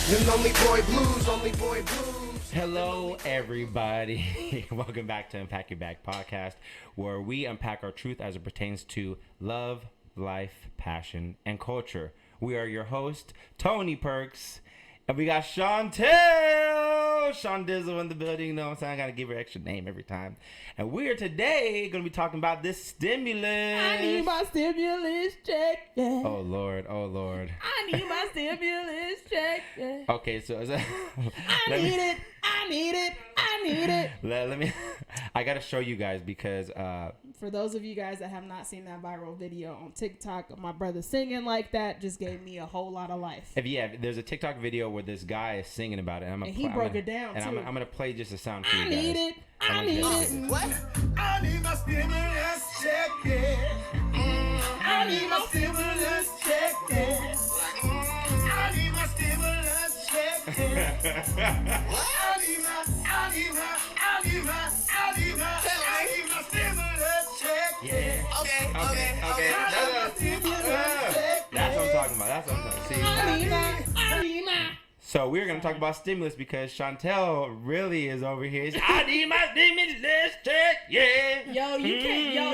And only boy blues, only boy blues. Hello, everybody. Welcome back to Unpack Your Bag Podcast, where we unpack our truth as it pertains to love, life, passion, and culture. We are your host, Tony Perks, and we got Chantal, Sean Dizzle in the building. You know what I'm saying? I got to give her an extra name every time. And we are today going to be talking about this stimulus. I need my stimulus check. Yeah. Oh, Lord. Oh, Lord. I need my stimulus check. Yeah. Okay, so I need it. Let me. I gotta show you guys because for those of you guys that have not seen that viral video on TikTok, my brother singing like that just gave me a whole lot of life. There's a TikTok video where this guy is singing about it. And he broke it down and too. I'm gonna play just a sound for you I guys. need it. I need it. What? I need my stimulus check, yeah. I need my stimulus check, yeah. I need my stimulus check, yeah. I need my stimulus check, yeah. Okay. That's what I'm talking about. See, I need my. so we're gonna talk about stimulus because Chantal really is over here. I need my stimulus check, yeah. Yo, you can't. Yo.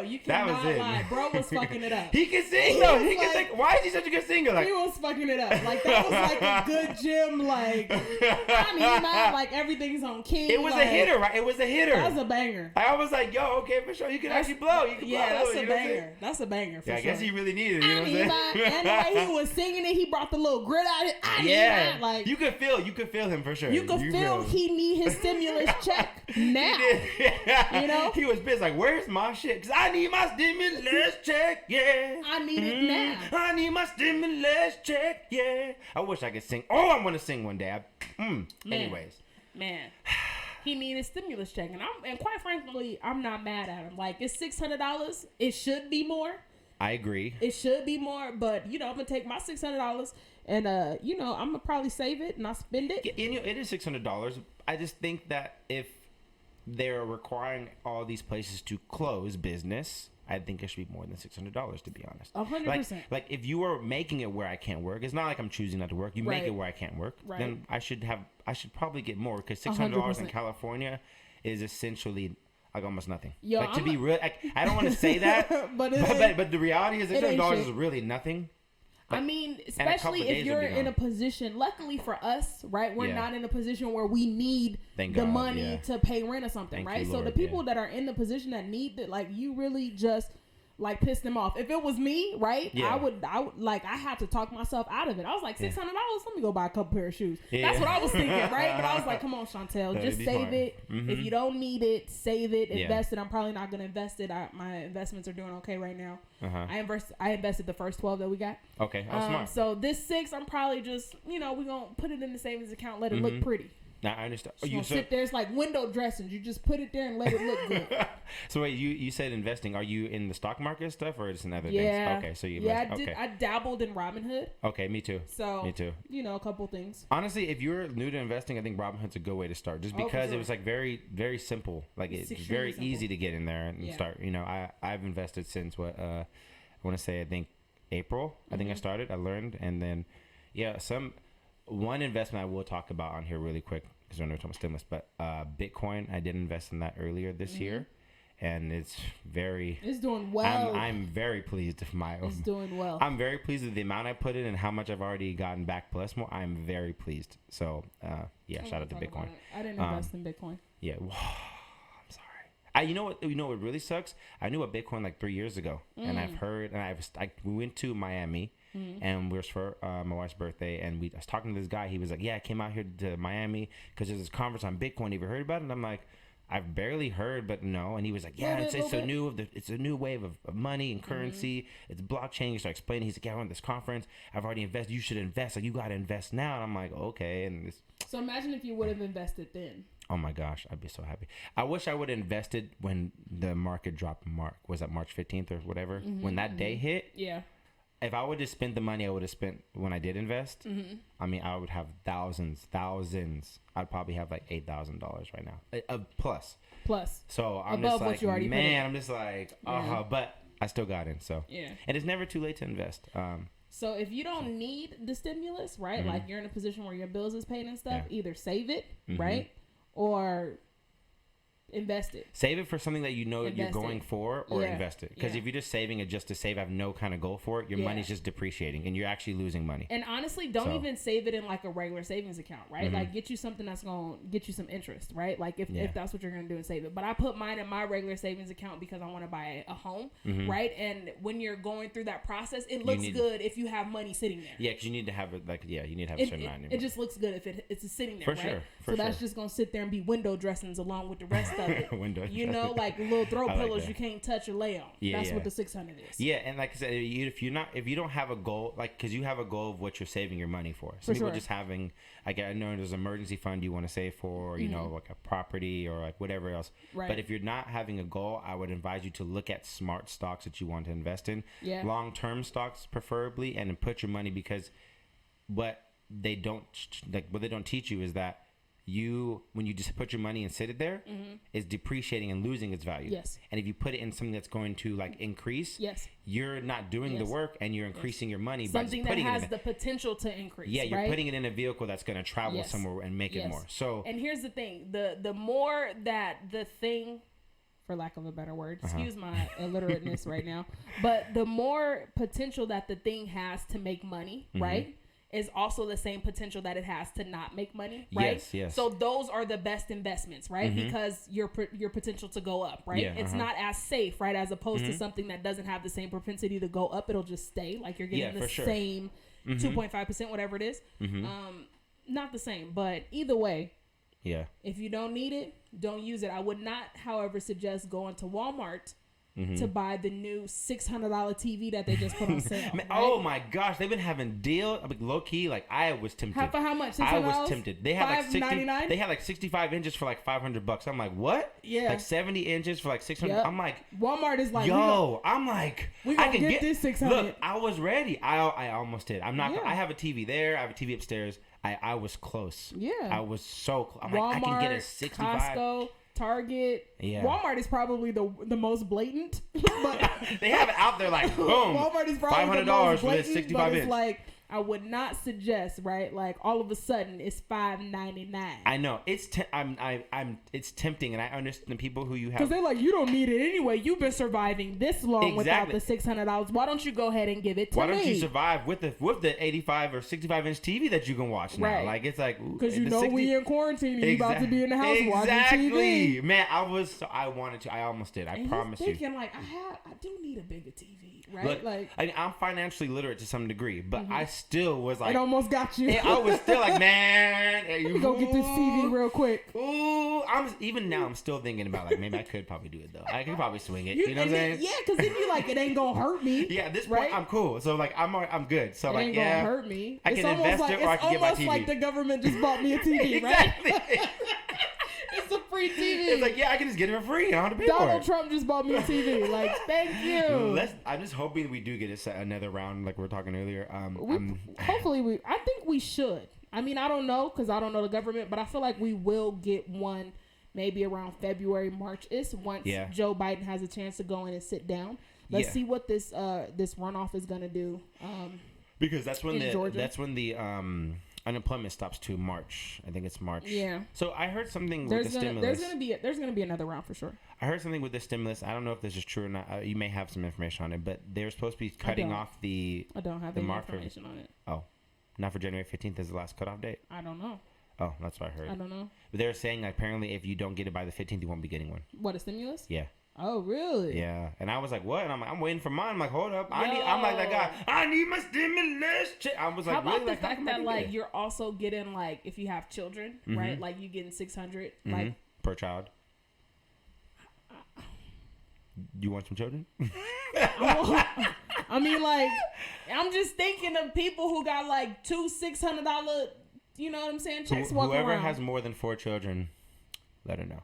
You That was cannot it. lie. Bro was fucking it up. He can sing though. He can like- sing. Why is he such a good singer? Like He was fucking it up. Like, that was like a good gym, like, I need my, like, everything's on key. it was like, a hitter, right? It was a hitter. That was a banger. I was like, yo, okay, for sure. You can actually blow. You can blow. That's you a know what I'm saying? banger. That's a banger, for Yeah, I sure. guess he really needed it. You know I what I'm need saying? my, and the way he was singing it, he brought the little grit out of it. I need Yeah, my, like, you could feel him for sure. you could feel he need his stimulus check now. You know? He was pissed like, where's my shit? Cause I need my stimulus check, yeah. I need it now. I need my stimulus check, yeah. I wish I could sing. Oh, I'm gonna sing one day. Anyways. Man, he needed stimulus check, and quite frankly, I'm not mad at him. Like, it's $600. It should be more. I agree. It should be more, but I'm gonna take my $600 and I'm gonna probably save it and I spend it. Yeah, it is $600. I just think that if they're requiring all these places to close business, I think it should be more than $600, to be honest. 100%. Like if you were making it where I can't work, it's not like I'm choosing not to work. You make Right. it where I can't work, Right. then I should probably get more because $600 in 100%. California is essentially like almost nothing. Yo, like to be real, I don't want to say that, but but the reality is $600 is really nothing. I mean, couple especially of if days you're will be in a gone. position, luckily for us, right? We're Yeah. not in a position where we need Thank the God, money yeah. to pay rent or something, Thank right? you, So Lord, the people yeah. that are in the position that need that, like, you really just like piss them off. If it was me, right? Yeah. I would like, I had to talk myself out of it. I was like, $600, let me go buy a couple pair of shoes. Yeah. That's what I was thinking, right? But I was like, come on, Chantal, That'd just be save smart. it. Mhm. If you don't need it, save it, Yeah. invest it. I'm probably not gonna invest it. My investments are doing okay right now. Uh-huh. I invested the first 12 that we got. Okay, smart. So this 6, I'm probably just, we're going to put it in the savings account, let it look pretty. Now I understand. You gonna sit there, it's like window dressings. You just put it there and let it look good. So wait, you said investing. Are you in the stock market stuff or just in other Yeah. things? Okay, so you Yeah, invest. I dabbled in Robinhood. Okay, me too. So, Me too. a couple things. Honestly, if you're new to investing, I think Robinhood's a good way to start. Just Oh, for because sure. it was like very, very simple. Like it's extremely very simple. easy to get in there and Yeah. start. I've invested since I want to say I think April. I think I started. I learned, and then one investment I will talk about on here really quick because we're talking about stimulus. But Bitcoin, I did invest in that earlier this year, and it's doing well. I'm very pleased with my. It's doing well. I'm very pleased with the amount I put in and how much I've already gotten back plus more. I'm very pleased. So, shout out to Bitcoin. I didn't invest in Bitcoin. Yeah. I'm sorry. You know what really sucks? I knew about Bitcoin like 3 years ago, and I've heard, and we went to Miami, and we were for my wife's birthday, and I was talking to this guy. He was like, "Yeah, I came out here to Miami because there's this conference on Bitcoin. Have you heard about it?" And I'm like, I've barely heard, but no. And he was like, yeah, it's a new wave of money and currency. It's blockchain. You start explaining. He's like, yeah, I went to this conference. I've already invested. You should invest. Like, you got to invest now. And I'm like, okay. And so imagine if you would have invested then. Oh my gosh, I'd be so happy. I wish I would have invested when the market dropped. Was that March 15th or whatever? When that day hit. Yeah. If I would have spent the money I would have spent when I did invest, I mean, I would have thousands. I'd probably have like $8,000 right now. Plus. So I'm above just what like, you already man, I'm just like, Yeah. but I still got in. So yeah. And it's never too late to invest. So if you don't need the stimulus, right? Like you're in a position where your bills is paid and stuff, either save it, right? Or invest it. Save it for something that you know you're going for, or invest it. Because if you're just saving it just to save, have no kind of goal for it, your money's just depreciating and you're actually losing money. And honestly, don't even save it in like a regular savings account, right? Like get you something that's going to get you some interest, right? Like if that's what you're going to do and save it. But I put mine in my regular savings account because I want to buy a home, right? And when you're going through that process, it looks good if you have money sitting there. Yeah, because you need to have it you need to have a certain amount. It just looks good if it's sitting there, for right? Sure. So that's just going to sit there and be window dressings along with the rest of it. You know, like little throw pillows you can't touch or lay on. That's what the 600 is. Yeah, and like I said, if you don't have a goal, like because you have a goal of what you're saving your money for. Some people just having, like I know there's an emergency fund you want to save for, or, you know, like a property or like whatever else. Right. But if you're not having a goal, I would advise you to look at smart stocks that you want to invest in, long-term stocks preferably, and then put your money, because what they don't teach you is that when you just put your money and sit it there, is depreciating and losing its value. Yes. And if you put it in something that's going to like increase, you're not doing the work and you're increasing your money by just putting that has the potential to increase. Yeah, you're putting it in a vehicle that's going to travel somewhere and make it more. So, and here's the thing: the more that the thing, for lack of a better word, excuse my illiterateness right now, but the more potential that the thing has to make money, right? Is also the same potential that it has to not make money, right? Yes. So those are the best investments, right? Because your potential to go up, right? Yeah, it's not as safe, right? As opposed to something that doesn't have the same propensity to go up, it'll just stay. Like you're getting the same 2.5%, whatever it is. Not the same, but either way, if you don't need it, don't use it. I would not, however, suggest going to Walmart to buy the new $600 TV that they just put on sale. Right? Oh my gosh, they've been having deals. Like low key, like I was tempted. For how much? $600? I was tempted. They had like 60. They had like 65 inches for like $500. I'm like, what? Yeah. Like 70 inches for like 600. Yep. I'm like, Walmart is like, I'm like, we gonna get this 600. Look, I was ready. I almost did. I'm not. I have a TV there. I have a TV upstairs. I was close. Yeah. I was so close. I'm Walmart, like, I can get a 65. Costco, Target. Yeah. Walmart is probably the most blatant. But they have it out there like, boom. Walmart is probably $500 for this 65 inch. Like, I would not suggest, right? Like all of a sudden it's $5.99. I know it's it's tempting, and I understand the people who you have, because they're like, you don't need it anyway. You've been surviving this long without the $600. Why don't you go ahead and give it to me? Why don't you survive with the 85 or 65 inch TV that you can watch now? Right. Like it's like, because you know we in quarantine and you about to be in the house watching TV. Man, I almost did. I promise you. Thinking like I do need a bigger TV, right? Look, like I'm financially literate to some degree, but I still was like, it almost got you. I was still like, man, let me go get this TV real quick. Ooh, even now I'm still thinking about like maybe I could probably do it though. I could probably swing it. You know what I'm saying? Yeah, because then you like it ain't gonna hurt me. Yeah, at this point I'm cool. So like I'm good. So it ain't gonna hurt me. I can invest it or I can get my TV. It's almost like the government just bought me a TV, exactly. Right? It's a free TV. It's like, I can just get it for free. I don't have to pay for it. Donald Trump just bought me a TV. Like, thank you. I'm just hoping we do get another round, like we were talking earlier. Hopefully, I think we should. I mean, I don't know, because I don't know the government, but I feel like we will get one maybe around February, March-ish, once Joe Biden has a chance to go in and sit down. Let's see what this runoff is going to do. Because that's when the unemployment stops to March. I think it's March. Yeah. So I heard something with the stimulus. There's gonna be another round for sure. I heard something with the stimulus. I don't know if this is true or not. You may have some information on it, but they're supposed to be cutting off the. I don't have any information on it. Oh, not for January 15th is the last cutoff date. I don't know. Oh, that's what I heard. I don't know. But they're saying apparently if you don't get it by the 15th, you won't be getting one. What, a stimulus? Yeah. Oh, really? Yeah. And I was like, what? And I'm waiting for mine. I'm like, hold up. I'm like that guy. I need my stimulus check. I was like, how about really? The fact that like you're also getting like, if you have children, right? Like you getting 600 like per child. You want some children? I mean, like, I'm just thinking of people who got like two $600, you know what I'm saying, checks walking around. Whoever has more than 4 children, let her know.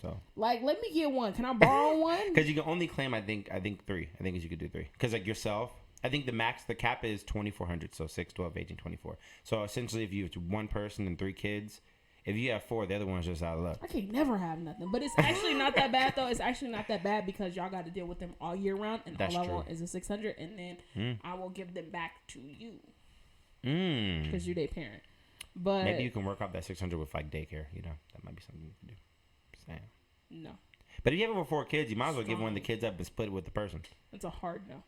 So, like, let me get one. Can I borrow one? Because you can only claim, I think 3. I think you could do 3. Because like yourself, I think the cap is 2,400. So 6, 12, 18, 24. So essentially, if you have one person and 3 kids, If you have 4, the other one's just out of luck. I can't never have nothing. But it's actually not that bad, though. It's actually not that bad because y'all got to deal with them all year round. And That's all I true. want is a 600. And then I will give them back to you. Because you're their parent. But maybe you can work out that 600 with like daycare. You know, that might be something you can do. Just saying. No. But if you have over 4 kids, you might as well give one of the kids up and split it with the person. It's a hard no.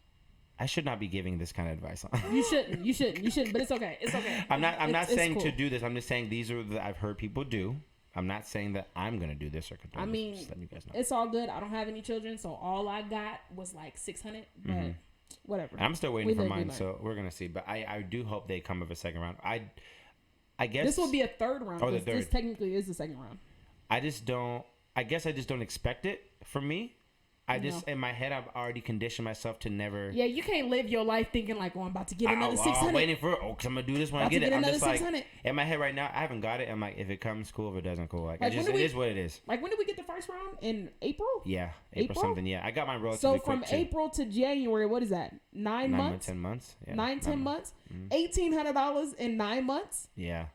I should not be giving this kind of advice on. You shouldn't. But it's okay. It's okay. I'm not saying cool. to do this. I'm just saying these are the I've heard people do. I'm not saying that I'm gonna do this or condone. I mean, just letting you guys know. It's all good. I don't have any children, so all I got was like 600. But whatever. I'm still waiting for mine, so we're gonna see. But I do hope they come with a second round. I guess this will be a third round. Oh, the third. This technically is the second round. I guess I just don't expect it from me. In my head, I've already conditioned myself to never. Yeah, you can't live your life thinking like, I'm about to get another 600. I'm waiting for it. Because I'm going to do this when I get it. I'm just 600. like, in my head right now, I haven't got it. I'm like, if it comes, cool. If it doesn't, cool. Like it is what it is. Like, when did we get the first round? In April? Yeah, April something. Yeah, I got mine relatively quick. So, from April to January, what is that? 9 months? 10 months. Yeah, 10 months? $1,800 in 9 months? Yeah.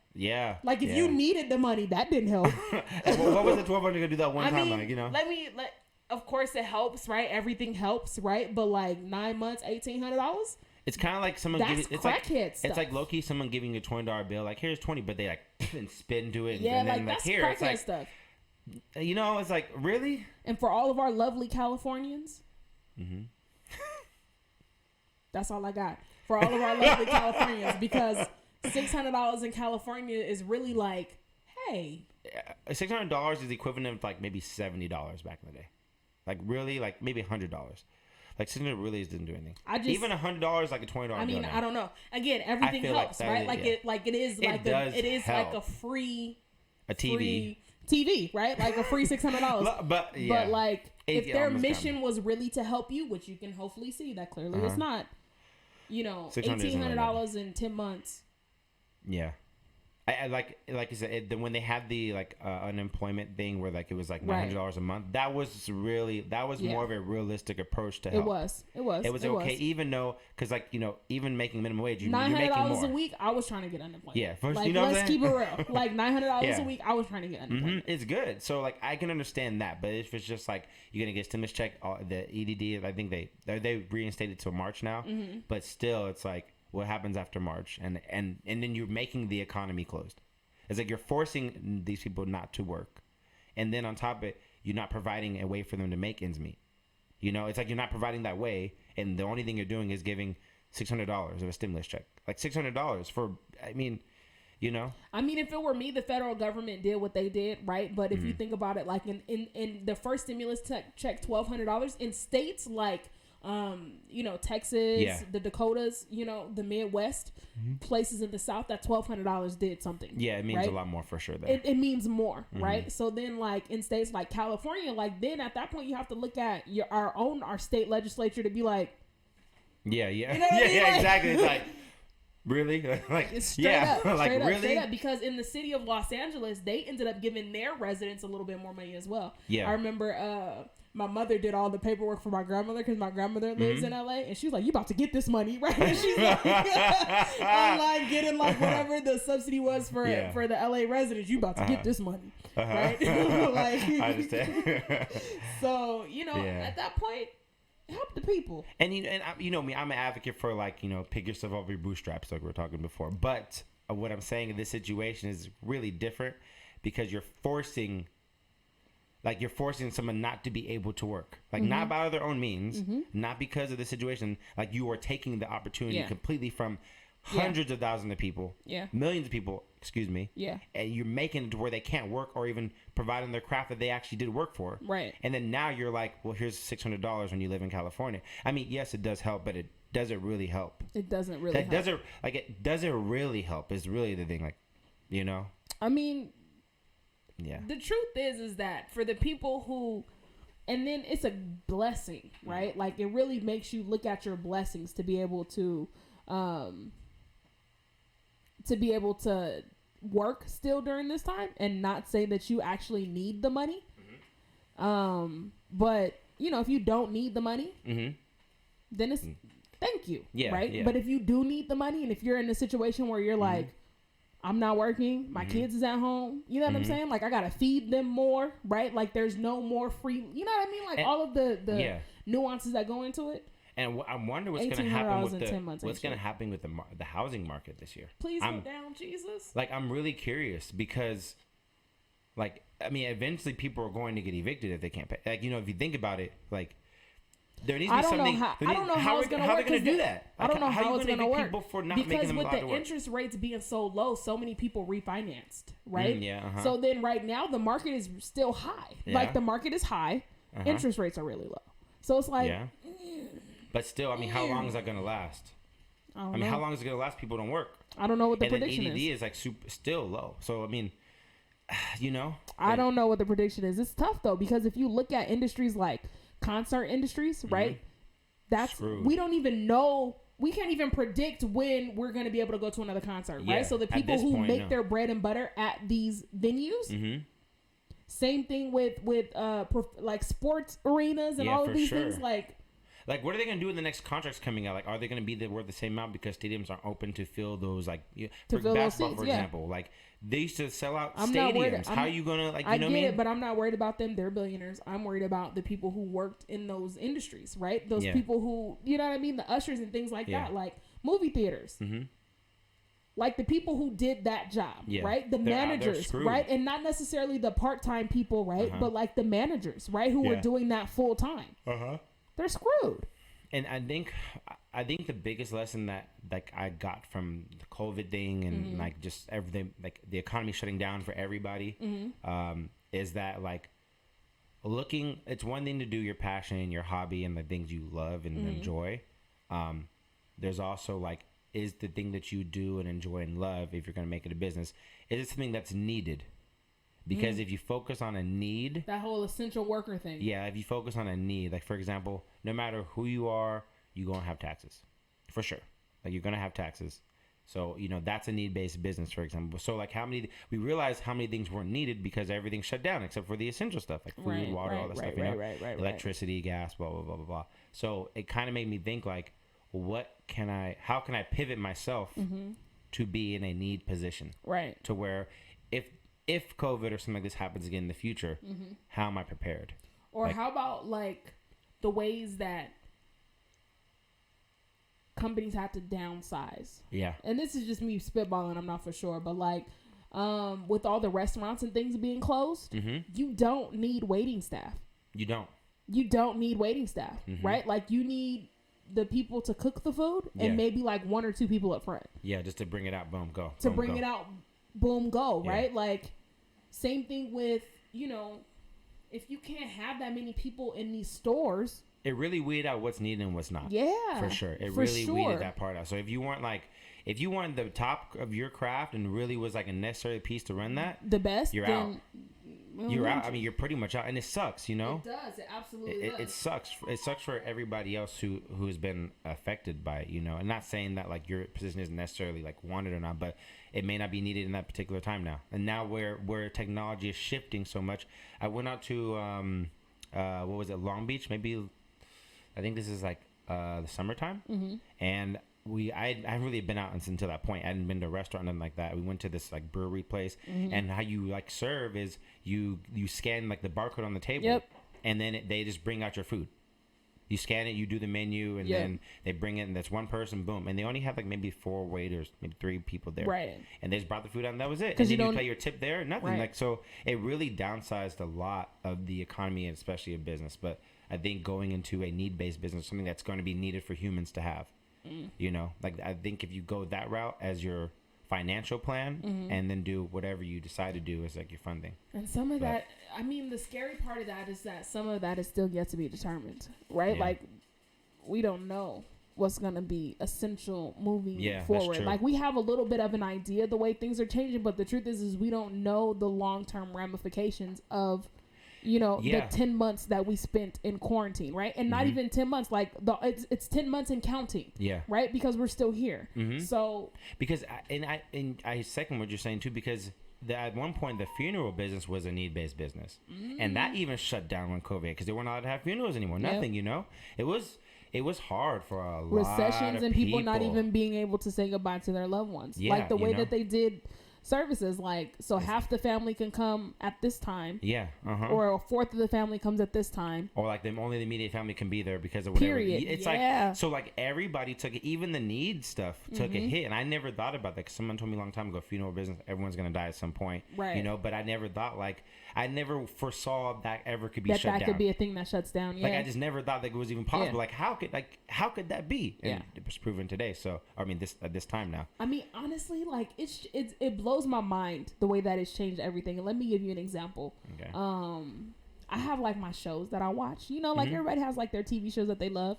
Like, if you needed the money, that didn't help. What was the 1,200 going to do that one time? Like, you know? Of course, it helps, right? Everything helps, right? But like 9 months, $1,800. It's kind of like someone giving. It's crackhead stuff. It's like low key someone giving you a $20 bill. Like here's 20, but they like and spin to it. Yeah, and then, that's here, crackhead it's like, stuff. You know, it's like really. And for all of our lovely Californians, that's all I got for all of our lovely Californians, because $600 in California is really like, hey, $600 is the equivalent of like maybe $70 back in the day. Like really, like maybe $100. Like $600 really doesn't do anything. Even $100 like a $20. I mean, I don't know. Again, everything helps, right? It is like a free TV, right? Like a free $600. But like if their mission was really to help you, which you can hopefully see that clearly it's not. You know, $1,800 in 10 months. Yeah. I like you said, when they had the like unemployment thing where like it was like $900 a month, that was more of a realistic approach to help. It was okay, even though because like you know even making minimum wage, you're making more. $900 a week. I was trying to get unemployment. Yeah, like, you know let's keep it real. Like $900 a week, I was trying to get unemployment. It's good. So like I can understand that, but if it's just like you're gonna get stimulus check, the EDD, I think they reinstated till March now, but still it's like. What happens after March, and then you're making the economy closed. It's like you're forcing these people not to work, and then on top of it, you're not providing a way for them to make ends meet. You know, it's like you're not providing that way, and the only thing you're doing is giving $600 of a stimulus check, like $600 for. I mean, you know. I mean, if it were me, the federal government did what they did, right? But if you think about it, like in the first stimulus check, $1,200 in states like. You know, Texas, the Dakotas, you know, the Midwest, places in the South, that $1,200 did something. Yeah, it means a lot more for sure. There, it means more, right? So then, like in states like California, like then at that point you have to look at our state legislature to be like, you know like, exactly. It's like really, like it's straight up, really, straight up. Because in the city of Los Angeles, they ended up giving their residents a little bit more money as well. Yeah, I remember. My mother did all the paperwork for my grandmother because my grandmother lives in LA, and she was like, "You about to get this money, right?" And she's like, online getting like whatever the subsidy was for the LA residents. You about to get this money, right? Like, I understand. So you know, at that point, help the people. And you know me, I'm an advocate for like pick yourself off your bootstraps, like we were talking before. But what I'm saying in this situation is really different because you're forcing someone not to be able to work, like not by their own means, not because of the situation. Like you are taking the opportunity completely from hundreds of thousands of people, millions of people, and you're making it to where they can't work or even providing their craft that they actually did work for. Right. And then now you're like, well, here's $600 when you live in California. I mean, yes, it does help, but it doesn't really help. It doesn't really help. It doesn't really help is really the thing. Like, you know? I mean... Yeah. The truth is that for the people who, and then it's a blessing, right? Like it really makes you look at your blessings to be able to work still during this time and not say that you actually need the money. But if you don't need the money, then it's thank you, right? Yeah. But if you do need the money and if you're in a situation where you're like, I'm not working. My kids is at home. You know what I'm saying? Like, I got to feed them more, right? Like, there's no more free, you know what I mean? Like, and all of the nuances that go into it. And I wonder what's going to happen with the housing market this year. Please go down, Jesus. Like, I'm really curious because, like, I mean, eventually people are going to get evicted if they can't pay. Like, you know, if you think about it, like, there needs to be something. I don't know how it's going to work. How are they going to do that? I don't know how it's going to work. For not because with the interest rates being so low, so many people refinanced, right? So then right now the market is still high. Yeah. Like, the market is high. Interest rates are really low. So it's like... Yeah. But still, I mean, how long is that going to last? I mean, how long is it going to last? People don't work. I don't know what the prediction is. And ADD is like still low. So, I mean, you know. I don't know what the prediction is. It's tough, though, because if you look at industries like concert industries, right? That's screwed. We don't even know. We can't even predict when we're going to be able to go to another concert, right? So the people who make their bread and butter at these venues, same thing with like sports arenas and all of these things, Like, what are they going to do when the next contract's coming out? Like, are they going to be worth the same amount because stadiums aren't open to fill those, like, for basketball, for example? Like, they used to sell out stadiums. How are you going to, like, you know what I mean? I get it, but I'm not worried about them. They're billionaires. I'm worried about the people who worked in those industries, right? Those people who, you know what I mean? The ushers and things like that, like movie theaters. Like, the people who did that job, right? The managers, right? And not necessarily the part-time people, right? But, like, the managers, right? Who were doing that full-time. They're screwed. And I think the biggest lesson that, like, I got from the COVID thing and like just everything, like the economy shutting down for everybody, is that, like, it's one thing to do your passion and your hobby and the things you love and enjoy. There's also, like, is the thing that you do and enjoy and love, if you're going to make it a business, is it something that's needed? Because if you focus on a need... That whole essential worker thing. Yeah, if you focus on a need, like, for example, no matter who you are, you're going to have taxes. For sure. Like, you're going to have taxes. So, you know, that's a need-based business, for example. So, like, we realized how many things weren't needed because everything shut down except for the essential stuff, like food, water, all that stuff, you know? Electricity, gas, blah, blah, blah, blah, blah. So, it kind of made me think, like, how can I pivot myself to be in a need position? Right. To where if COVID or something like this happens again in the future, how am I prepared? Or how about, like, the ways that companies have to downsize? Yeah. And this is just me spitballing, I'm not for sure. But, like, with all the restaurants and things being closed, you don't need waiting staff. You don't. You don't need waiting staff, right? Like, you need the people to cook the food and maybe, like, 1 or 2 people up front. Yeah, just to bring it out, boom, go. To bring it out, boom, go, right? Like, same thing with, you know, if you can't have that many people in these stores. It really weeded out what's needed and what's not. Yeah. For sure. It really weeded that part out. So if you weren't the top of your craft and really was, like, a necessary piece to run that. The best. You're out. You're out. I mean, you're pretty much out. And it sucks, you know? It does. It absolutely does. It sucks. It sucks for everybody else who has been affected by it, you know? And not saying that, like, your position isn't necessarily, like, wanted or not, but it may not be needed in that particular time now. And now where technology is shifting so much, I went out to, what was it, Long Beach? Maybe, I think this is, like, the summertime. And I hadn't really been out until that point. I hadn't been to a restaurant, nothing like that. We went to this, like, brewery place, and how you, like, serve is you scan, like, the barcode on the table, and then they just bring out your food. You scan it, you do the menu, and then they bring it, and that's one person, boom. And they only have, like, maybe 4 waiters, maybe 3 people there. Right. And they just brought the food out, and that was it. And you didn't pay your tip there, nothing. Right. Like, so it really downsized a lot of the economy, and especially of business. But I think going into a need-based business, something that's going to be needed for humans to have. You know, like, I think if you go that route as your financial plan and then do whatever you decide to do as, like, your funding. And some of that, I mean, the scary part of that is that some of that is still yet to be determined, right? Like, we don't know what's going to be essential moving forward. Like, we have a little bit of an idea the way things are changing, but the truth is we don't know the long-term ramifications of, you know, the 10 months that we spent in quarantine, right? And not even 10 months, like, it's 10 months and counting, right? Because we're still here. So because I second what you're saying too, because at one point the funeral business was a need-based business, and that even shut down when COVID, because they weren't allowed to have funerals anymore. Nothing, you know. It was hard for a lot of recessions and people not even being able to say goodbye to their loved ones, like the way that they did services. Like, so half the family can come at this time. Yeah. Or a fourth of the family comes at this time. Or like only the immediate family can be there because of whatever. Period. It's like, so like everybody took it, even the need stuff took a hit. And I never thought about that because someone told me a long time ago, funeral business, everyone's going to die at some point. Right. You know, but I never thought I never foresaw that ever could be shut down. That could be a thing that shuts down. Yeah. Like, I just never thought that it was even possible. Like, how could that be? And it was proven today. So, I mean, this time now. I mean, honestly, like, it blows my mind the way that it's changed everything. And let me give you an example. Okay. I have, like, my shows that I watch. You know, like, everybody has, like, their TV shows that they love.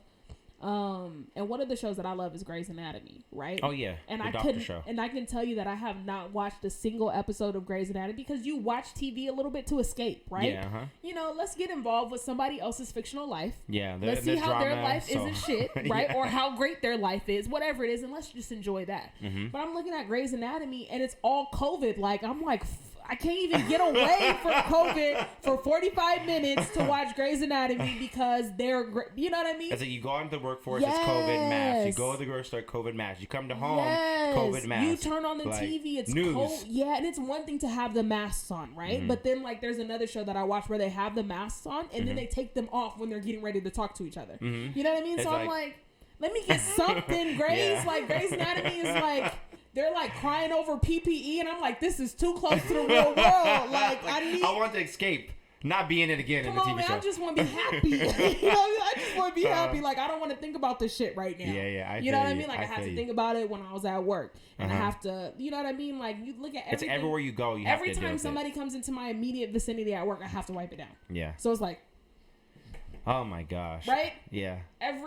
And one of the shows that I love is Grey's Anatomy, right? Oh yeah, and the doctor show. And I can tell you that I have not watched a single episode of Grey's Anatomy because you watch TV a little bit to escape, right? Yeah. You know, let's get involved with somebody else's fictional life. Yeah. Let's see how their life isn't shit, right? Or how great their life is, whatever it is, and let's just enjoy that. But I'm looking at Grey's Anatomy and it's all COVID. Like, I'm like, I can't even get away from COVID for 45 minutes to watch Grey's Anatomy because they're, you know what I mean? As you go into the workforce, it's COVID mask. You go to the grocery store, COVID mask. You come to home, COVID mask. You turn on the TV, it's news. cold. Yeah, and it's one thing to have the masks on, right? But then, like, there's another show that I watch where they have the masks on and then they take them off when they're getting ready to talk to each other. You know what I mean? It's so I'm like, let me get something, Grey's. Like, Grey's Anatomy is like... They're like crying over PPE, and I'm like, this is too close to the real world. Like, I want to escape, not be in it again in the TV show. I just want to be happy. You know, I just want to be happy. Like, I don't want to think about this shit right now. Yeah. You know what I mean? Like, I have to think about it when I was at work, and I have to, you know what I mean? Like, you look at everything. It's everywhere you go. You have every to time somebody comes into my immediate vicinity at work, I have to wipe it down. Yeah. So it's like, oh my gosh. Right? Yeah. And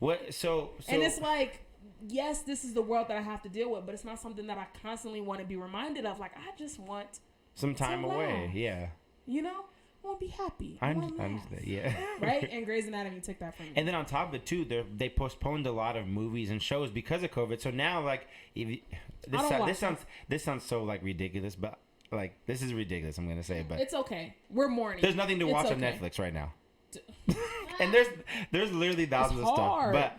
it's like, yes, this is the world that I have to deal with, but it's not something that I constantly want to be reminded of. Like, I just want some time away. Yeah. You know? I want to be happy. I understand. Yeah. Right? And Grey's Anatomy took that from me. And then on top of it, too, they postponed a lot of movies and shows because of COVID. So now, like, this sounds so, like, ridiculous, but, like, this is ridiculous, I'm going to say. But it's okay. We're mourning. There's nothing to watch on Netflix right now. And there's literally thousands of stuff. But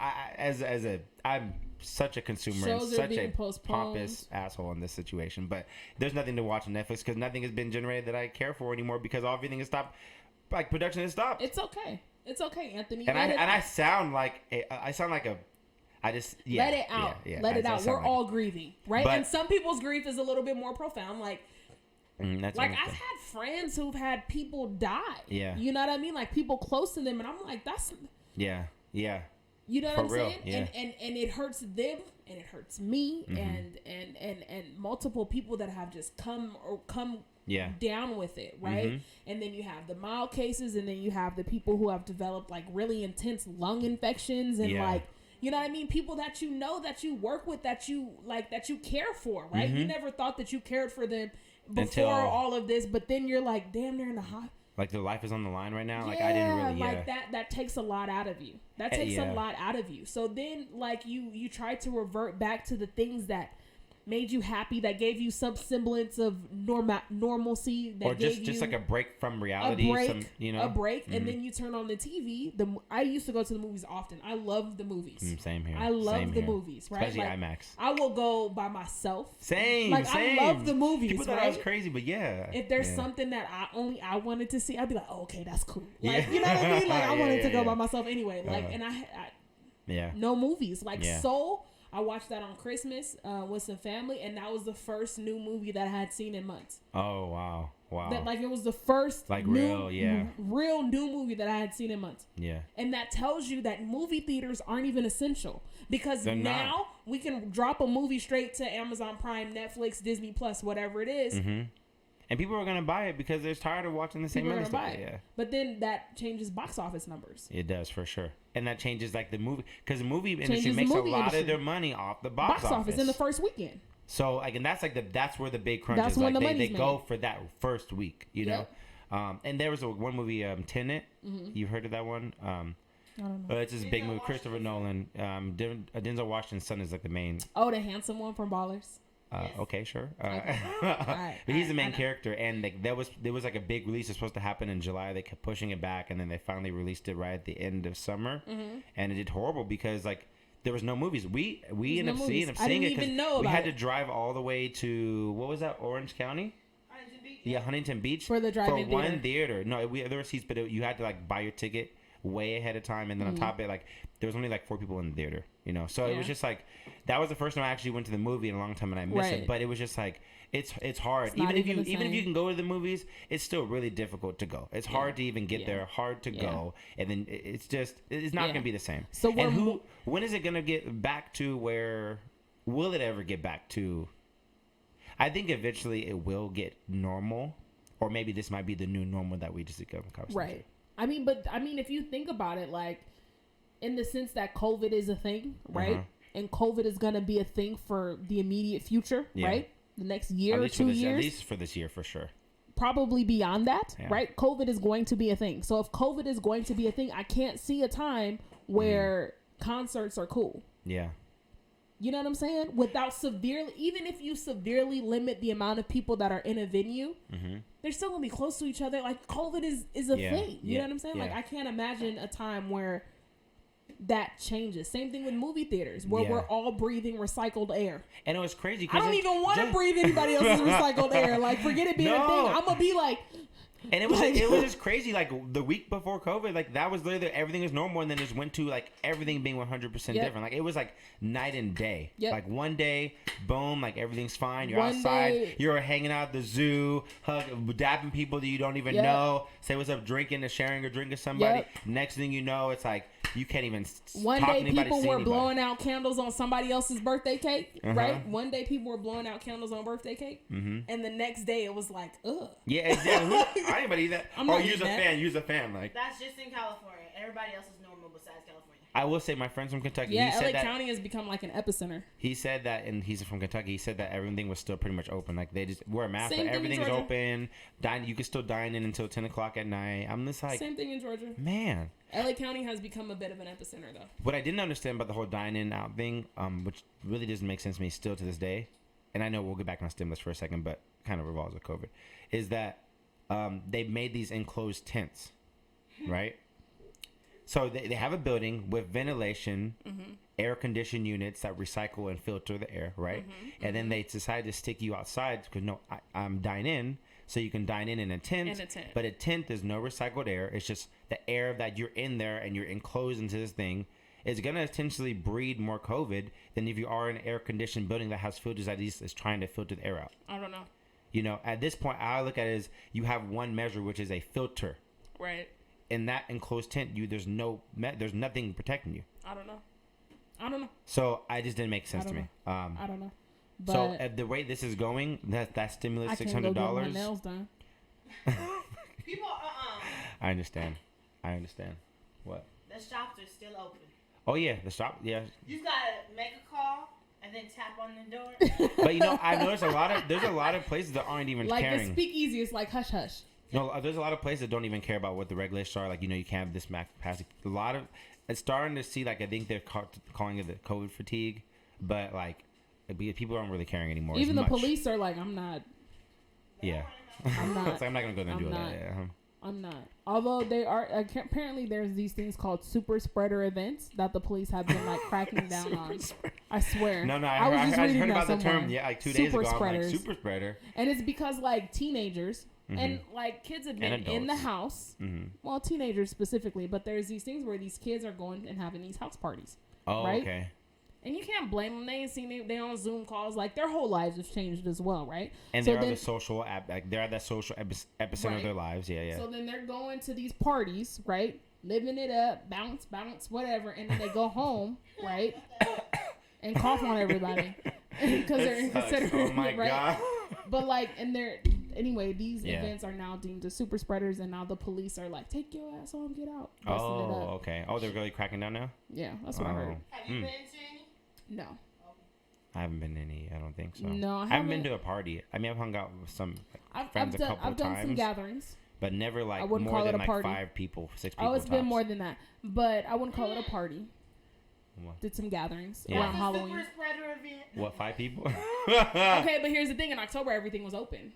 I'm such a consumer and such a pompous asshole in this situation. But there's nothing to watch on Netflix because nothing has been generated that I care for anymore because everything is stopped. Like, production is stopped. It's okay. It's okay, Anthony. I sound like I just let it out. Yeah, let it out. We're all grieving, right? And some people's grief is a little bit more profound. Like, I've had friends who've had people die. Yeah. You know what I mean? Like, people close to them, and I'm like, that's... Yeah. You know what I'm saying? Yeah. And it hurts them, and it hurts me, and multiple people that have just come down with it, right? And then you have the mild cases, and then you have the people who have developed, like, really intense lung infections, and like... You know what I mean? People that you know, that you work with, that you care for, right? You never thought that you cared for them before all of this, but then you're like, damn, they're in the hot. Like, their life is on the line right now. Yeah, like, I didn't really. Like that takes a lot out of you. That takes a lot out of you. So then, like, you try to revert back to the things that made you happy, that gave you some semblance of normalcy, that or just like a break from reality, a break, and then you turn on the TV. I used to go to the movies often. I love the movies. Same here. I love the movies, right? Especially like, IMAX. I will go by myself. Same. I love the movies. People thought I was crazy, but yeah. If there's something that I wanted to see, I'd be like, oh, okay, that's cool. Like, you know what I mean? Like, I wanted to go by myself anyway. Like, and I no movies. Like, Soul. I watched that on Christmas with some family, and that was the first new movie that I had seen in months. Oh, wow. That, like, it was the first real new movie that I had seen in months. Yeah. And that tells you that movie theaters aren't even essential because now we can drop a movie straight to Amazon Prime, Netflix, Disney Plus, whatever it is. And people are going to buy it because they're tired of watching the same other stuff. Yeah. But then that changes box office numbers. It does, for sure. And that changes, like, the movie, because the movie industry makes a lot of their money off the box office in the first weekend. So, like, and that's where the big crunch is. Like, they go for that first week, you know? And there was one movie, Tenet. You've heard of that one? I don't know. It's this big movie, Christopher Nolan. Denzel Washington's son is, like, the main. Oh, the handsome one from Ballers. Okay, sure. But he's the main character, and like there was like a big release. It's supposed to happen in July. They kept pushing it back, and then they finally released it right at the end of summer, and it did horrible because like there was no movies. We ended up seeing it because we had to drive all the way to, what was that, Orange County? Huntington Beach. Yeah, Huntington Beach for the drive-in for one theater. No, there were seats, but you had to like buy your ticket way ahead of time, and then on top of it, like there was only like 4 people in the theater, you know. So it was just like that was the first time I actually went to the movie in a long time, and I missed it. But it was just like it's hard. Even if you can go to the movies, it's still really difficult to go. It's hard to even get there, hard to go, and then it's not gonna be the same. So when is it gonna get back to where? Will it ever get back to? I think eventually it will get normal, or maybe this might be the new normal that we just become accustomed to. I mean, if you think about it, like, in the sense that COVID is a thing, right? And COVID is going to be a thing for the immediate future, right? The next year or 2 years. At least for this year, for sure. Probably beyond that, right? COVID is going to be a thing. So if COVID is going to be a thing, I can't see a time where concerts are cool. Yeah. You know what I'm saying? Even if you severely limit the amount of people that are in a venue, they're still gonna be close to each other. Like, COVID is a thing. You know what I'm saying? Like, I can't imagine a time where that changes. Same thing with movie theaters, where we're all breathing recycled air. And it was crazy. I don't even want to breathe anybody else's recycled air. Like, forget it being a thing. I'm gonna be like. And it was just crazy. Like, the week before COVID, like, that was literally everything was normal, and then just went to like everything being 100% different. Like, it was like night and day. Like, one day, boom, like everything's fine. You're outside. You're hanging out at the zoo, dapping people that you don't even know. Say what's up, drinking, or sharing a drink with somebody. Next thing you know, it's like you can't even. One day, people were blowing out candles on somebody else's birthday cake. Right. One day, people were blowing out candles on birthday cake, and the next day, it was like, ugh. Yeah, exactly. I ain't eat that. Use a fan. Like, that's just in California. Everybody else is normal besides California. I will say, my friend's from Kentucky. Yeah, LA County has become like an epicenter. He said that, and he's from Kentucky. He said that everything was still pretty much open. Like, they just wear a mask, but everything's open. You can still dine in until 10 o'clock at night. I'm just like, same thing in Georgia. Man, LA County has become a bit of an epicenter, though. What I didn't understand about the whole dine-in out thing, which really doesn't make sense to me still to this day, and I know we'll get back on stimulus for a second, but kind of revolves with COVID, is that they made these enclosed tents, right? So they have a building with ventilation, air-conditioned units that recycle and filter the air, right? And then they decide to stick you outside because, I'm dine-in, so you can dine in a tent. But a tent, there's no recycled air. It's just the air that you're in there and you're enclosed into this thing is going to essentially breed more COVID than if you are in an air-conditioned building that has filters that is trying to filter the air out. I don't know. You know, at this point, I look at it as you have one measure, which is a filter. Right. In that enclosed tent, there's nothing protecting you. I don't know. So I just didn't make sense to me. I don't know. But so at the rate this is going, that stimulus $600. I can't go get my nails done. People, I understand. What? The shops are still open. Oh yeah, the shop. Yeah. You just gotta make a call and then tap on the door. But I've noticed there's a lot of places that aren't even like caring. Like the speakeasy is like hush hush. No, there's a lot of places that don't even care about what the regulations are. Like, you can't have this max capacity. It's starting to see, like, I think they're calling it the COVID fatigue, but like, people aren't really caring anymore. Even the police are like, I'm not. Yeah. I'm not. It's like, I'm not gonna go there and do that. Yeah. I'm not. Although they are apparently there's these things called super spreader events that the police have been like cracking down on. I swear. No, I heard about the term. Yeah, like 2 days ago. I'm like, super spreader. And it's because like teenagers. And like kids have been in the house, well, teenagers specifically, but there's these things where these kids are going and having these house parties. Oh, right? Okay. And you can't blame them. They ain't seen they on Zoom calls. Like their whole lives have changed as well, right? And so they're the social they're at that social epicenter of their lives. Yeah. So then they're going to these parties, right? Living it up, bounce, whatever, and then they go home, right? And cough on everybody because they're inconsiderate. Oh my God. But like, anyway, these events are now deemed as super spreaders, and now the police are like, take your ass home, get out. Oh, okay. Oh, they're really cracking down now? Yeah, that's what I heard. Have you been to any? No. I haven't been to any. I don't think so. No, I haven't been to a party. I mean, I've hung out with some friends a couple times. I've done some gatherings. But never like more than like 5 people, 6 people. Oh, it's been more than that. But I wouldn't call it a party. What? Did some gatherings around Halloween. Super spreader event. What, 5 people? Okay, but here's the thing. In October, everything was open.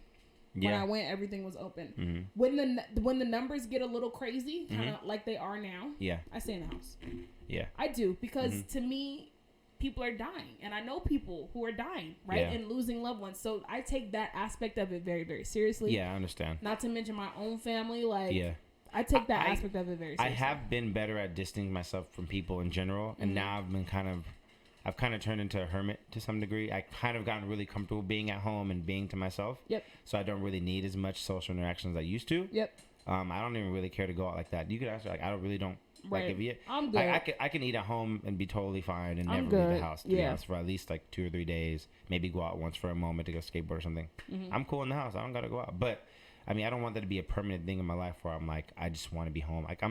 Yeah. When I went, everything was open. When the numbers get a little crazy, kind of like they are now, yeah, I stay in the house. Yeah, I do, because to me, people are dying, and I know people who are dying, right, and losing loved ones. So I take that aspect of it very, very seriously. Yeah, I understand. Not to mention my own family, like I take that aspect of it very seriously. I have been better at distancing myself from people in general, and now I've kind of turned into a hermit to some degree. I kind of gotten really comfortable being at home and being to myself. Yep. So I don't really need as much social interaction as I used to. Yep. I don't even really care to go out like that. You could ask, like, I really don't. Right. Like, if you, I'm good. I can eat at home and be totally fine and never leave the house, to be honest, for at least like 2 or 3 days. Maybe go out once for a moment to go skateboard or something. I'm cool in the house. I don't got to go out. But I mean, I don't want that to be a permanent thing in my life where I'm like, I just want to be home. Like,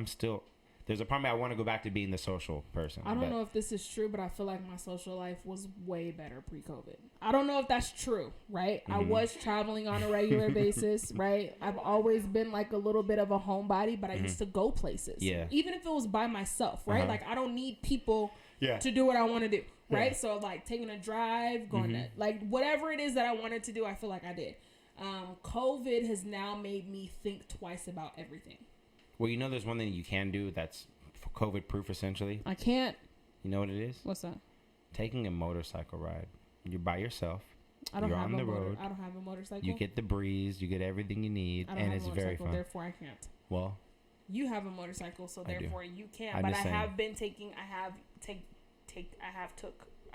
there's a part of me I want to go back to being the social person. I don't know if this is true, but I feel like my social life was way better pre-COVID. I don't know if that's true, right? I was traveling on a regular basis, right? I've always been like a little bit of a homebody, but I used to go places. Yeah. Even if it was by myself, right? Like, I don't need people to do what I want to do, right? Yeah. So, like, taking a drive, going to, like, whatever it is that I wanted to do, I feel like I did. COVID has now made me think twice about everything. Well, you know, there's one thing you can do that's COVID proof, essentially. I can't. You know what it is? What's that? Taking a motorcycle ride. You're by yourself. You're on the road. I don't have a motorcycle. You get the breeze. You get everything you need, and it's very fun. Therefore, I can't. Well, you have a motorcycle, so therefore you can't. But I have been taking. I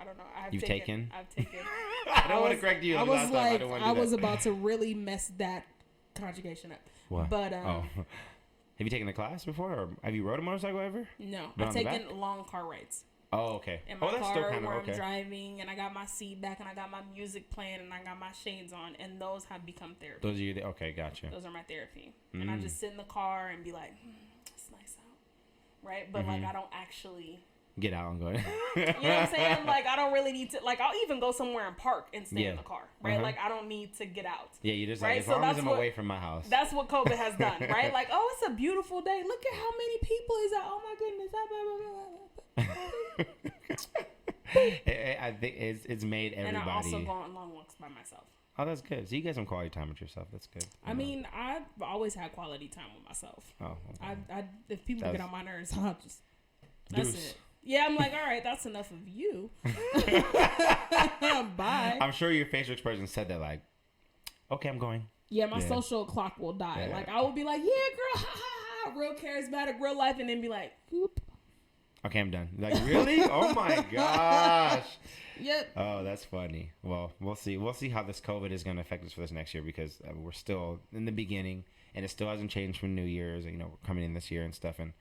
don't know. I've taken. I don't want to correct you. I was like, I was about to really mess that conjugation up. What? But have you taken a class before, or have you rode a motorcycle ever? No, I've taken long car rides. Oh, okay. In my car where I'm driving, and I got my seat back, and I got my music playing, and I got my shades on, and those have become therapy. Those are your okay, gotcha. Those are my therapy, and I just sit in the car and be like, it's nice out, right? But like, I don't actually get out and go. You know what I'm saying? Like, I don't really need to. Like, I'll even go somewhere and park and stay in the car, right? Like, I don't need to get out. Yeah, you just like, as long as I'm away from my house. That's what COVID has done, right? Like, oh, it's a beautiful day. Look at how many people is out. Oh my goodness. I think it's made everybody. And I also go on long walks by myself. Oh, that's good. So you get some quality time with yourself. That's good. I mean, I've always had quality time with myself. Oh, okay. If people get on my nerves, I'll just. That's it. Yeah, I'm like, all right, that's enough of you. Bye. I'm sure your facial expression said that, like, okay, I'm going. Yeah, my social clock will die. Yeah. Like, I will be like, yeah, girl, ha, ha, ha, real charismatic, real life, and then be like, whoop. Okay, I'm done. Like, really? Oh, my gosh. Yep. Oh, that's funny. Well, we'll see. We'll see how this COVID is going to affect us for this next year, because we're still in the beginning, and it still hasn't changed from New Year's. You know, we're coming in this year and stuff, and,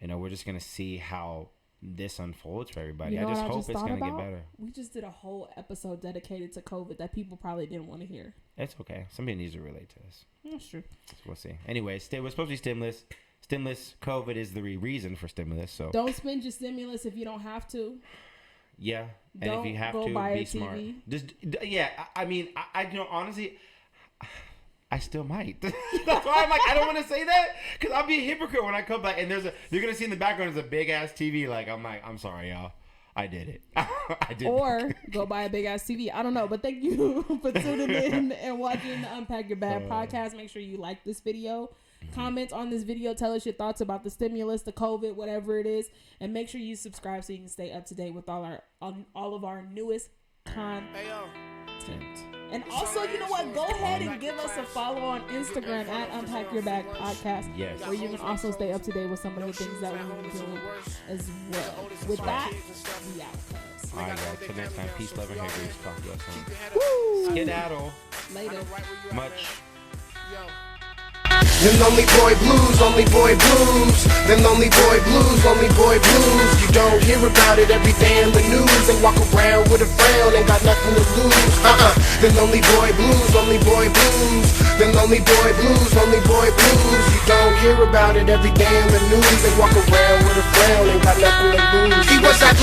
you know, we're just going to see how this unfolds for everybody. I just hope it's going to get better. We just did a whole episode dedicated to COVID that people probably didn't want to hear. It's okay. Somebody needs to relate to us. That's true. So we'll see. Anyway, we're supposed to be stimulus. COVID is the reason for stimulus. So don't spend your stimulus if you don't have to. Yeah, and if you have to, be smart. Just I mean, I you know, honestly, I still might. That's why I'm like, I don't want to say that, because I'll be a hypocrite when I come back and you're gonna see in the background there's a big ass TV. Like, I'm like, I'm sorry, y'all, I did it. I did. Or go buy a big ass TV. I don't know, but thank you for tuning in and watching the Unpack Your Bag podcast. Make sure you like this video, comment on this video, tell us your thoughts about the stimulus, the COVID, whatever it is, and make sure you subscribe so you can stay up to date with all of our newest content. And also, you know what? Go ahead and give us a follow on Instagram at Unpack Your Bag Podcast. Yes. Where you can also stay up to date with some of the things that we're doing as well. With that, we out. All right, guys. Till next time. Peace, love, and hair grease. Talk to us soon. Skedaddle. Later. Much. Them lonely boy blues, only boy blues. Them lonely boy blues, only boy blues. You don't hear about it every day in the news. They walk around with a frown and got nothing to lose. Them lonely boy blues, only boy blues. Them lonely boy blues, only boy blues. You don't hear about it every day in the news. They walk around with